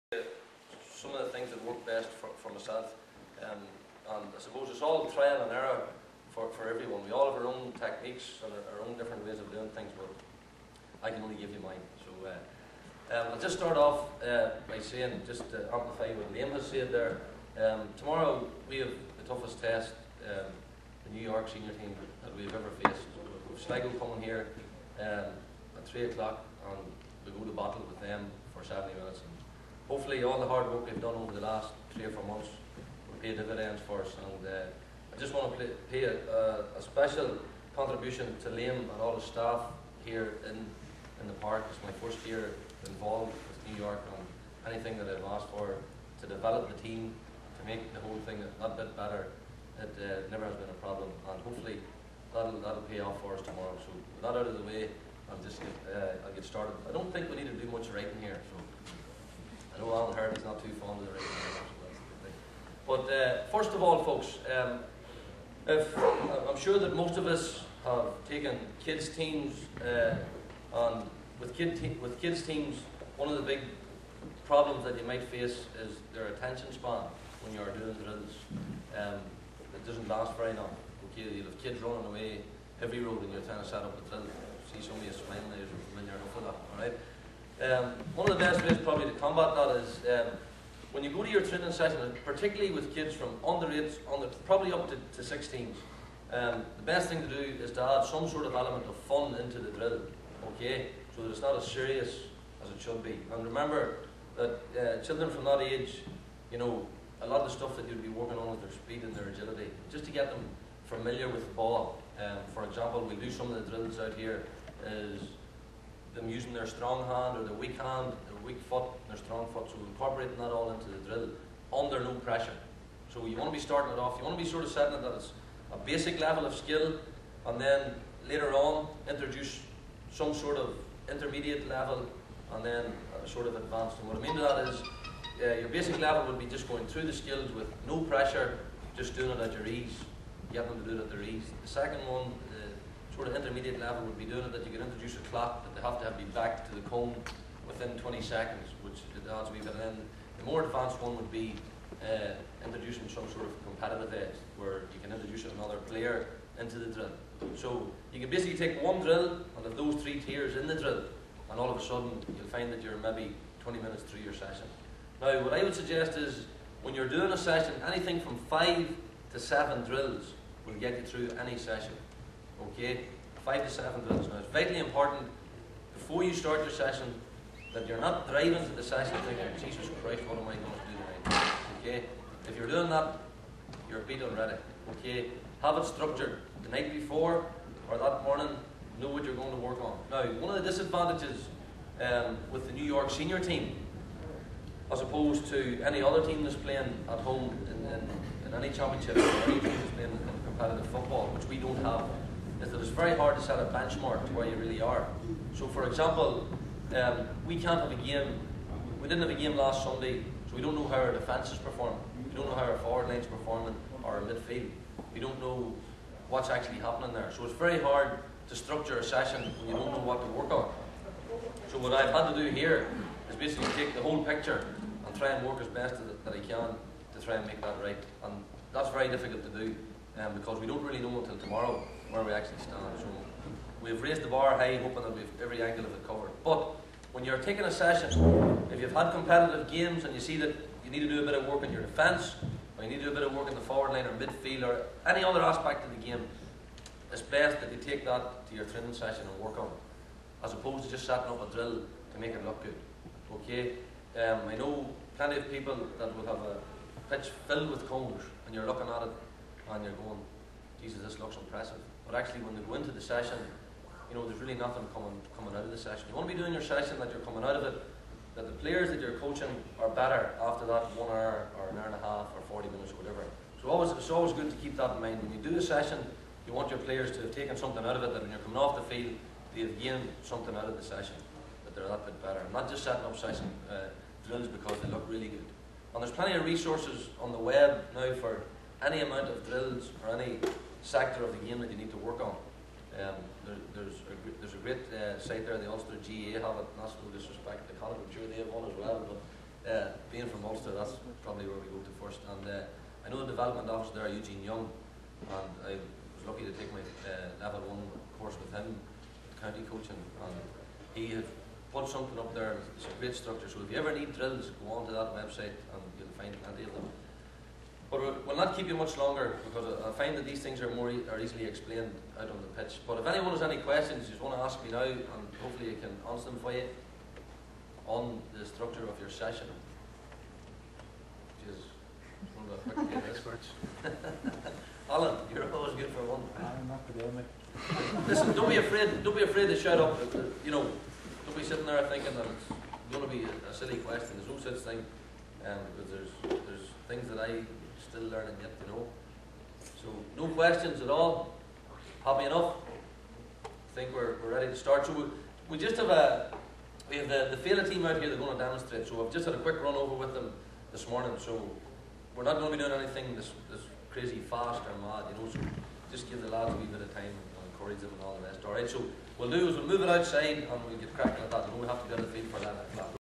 Some of the things that work best for myself, and I suppose it's all trial and error for everyone. We all have our own techniques and our own different ways of doing things, but I can only give you mine. So I'll just start off by saying, just to amplify what Liam has said there, tomorrow we have the toughest test the New York senior team that we've ever faced. We've Sligo coming here at 3 o'clock, and we go to battle with them for 70 minutes. And hopefully all the hard work we've done over the last 3 or 4 months will pay dividends for us. And I just want to pay a special contribution to Liam and all the staff here in the park. It's my first year involved with New York, and anything that I've asked for to develop the team, to make the whole thing that bit better, it never has been a problem, and hopefully that'll pay off for us tomorrow. So with that out of the way, I'll get started. I don't think we need to do much writing here. So I know Alan Hardy's not too fond of the writing here, so that's a good thing. But first of all, folks, I'm sure that most of us have taken kids teams, and with kids teams, one of the big problems that you might face is their attention span when you are doing drills. It doesn't last very long. Okay, you'll have kids running away every road when you're trying to set up a drill. See somebody smiling at you when you're enough of that. All right. One of the best ways probably to combat that is when you go to your training session, and particularly with kids from under 8s, probably up to 16s. The best thing to do is to add some sort of element of fun into the drill. Okay, so that it's not as serious as it should be. And remember that children from that age, you know, a lot of the stuff that you'll be working on is their speed and their agility, just to get them familiar with the ball. For example, we'll do some of the drills out here is them using their strong hand or their weak foot and their strong foot, so incorporating that all into the drill under no pressure. So you want to be starting it off, you want to be sort of setting it that it's a basic level of skill, and then later on introduce some sort of intermediate level, and then a sort of advanced. And what I mean by that is your basic level would be just going through the skills with no pressure, just doing it at your ease, getting them to do it at their ease. The second one, the sort of intermediate level, would be doing it that you can introduce a clock that they have to be back to the cone within 20 seconds, which adds a wee bit. And then the more advanced one would be introducing some sort of competitive edge, where you can introduce another player into the drill. So you can basically take one drill and have those 3 tiers in the drill, and all of a sudden you'll find that you're maybe 20 minutes through your session. Now, what I would suggest is, when you're doing a session, anything from 5 to 7 drills will get you through any session. Okay? 5 to 7 drills. Now, it's vitally important, before you start your session, that you're not driving to the session thinking, Jesus Christ, what am I going to do tonight? Okay? If you're doing that, you're beat already. Okay? Have it structured the night before or that morning. Know what you're going to work on. Now, one of the disadvantages with the New York senior team, as opposed to any other team that's playing at home in any championship, or any team that's playing in competitive football, which we don't have, is that it's very hard to set a benchmark to where you really are. So, for example, we can't have a game. We didn't have a game last Sunday, so we don't know how our defence is performing. We don't know how our forward line's performing, or our midfield. We don't know what's actually happening there. So it's very hard to structure a session when you don't know what to work on. So what I've had to do here is basically take the whole picture and try and work as best that I can to try and make that right. And that's very difficult to do because we don't really know until tomorrow where we actually stand. So we've raised the bar high, hoping that we've every angle of it covered. But when you're taking a session, if you've had competitive games and you see that you need to do a bit of work in your defence, or you need to do a bit of work in the forward line or midfield or any other aspect of the game, it's best that you take that to your training session and work on it, as opposed to just setting up a drill to make it look good. Okay? I know plenty of people that will have a pitch filled with cones, and you're looking at it and you're going, Jesus, this looks impressive. But actually, when they go into the session, you know, there's really nothing coming out of the session. You want to be doing your session that you're coming out of it, that the players that you're coaching are better after that 1 hour or an hour and a half or 40 minutes or whatever. So it's always good to keep that in mind. When you do a session, you want your players to have taken something out of it, that when you're coming off the field, they have gained something out of the session, that they're that bit better. Not just setting up session drills because they look really good. And there's plenty of resources on the web now for any amount of drills or any sector of the game that you need to work on. There's a great site there, the Ulster GAA have it, not no disrespect to Connacht, I'm sure they have one as well, but being from Ulster, that's probably where we go to first. And I know the development officer there, Eugene Young, and I was lucky to take my level 1 course with him, county coaching, and he had put something up there. It's a great structure, so if you ever need drills, go on to that website and you'll find plenty of them. But we'll not keep you much longer, because I find that these things are easily explained out on the pitch. But if anyone has any questions, you just want to ask me now, and hopefully I can answer them for you on the structure of your session, which is one of the quick experts. Alan, you're always good for one. I'm not today, mate. Listen, don't be afraid to shout up. You know, don't be sitting there thinking that it's going to be a silly question. There's no such thing, because there's things that I'm still learning yet, you know. So no questions at all. Happy enough? I think we're ready to start. So we just have we have the Fela team out here. They're going to demonstrate. So I've just had a quick run over with them this morning. So we're not going to be doing anything this crazy fast or mad, you know. So just give the lads a wee bit of time and encourage them and all the rest. All right. So we'll move it outside and we'll get cracking at that. We don't have to get on the field for that.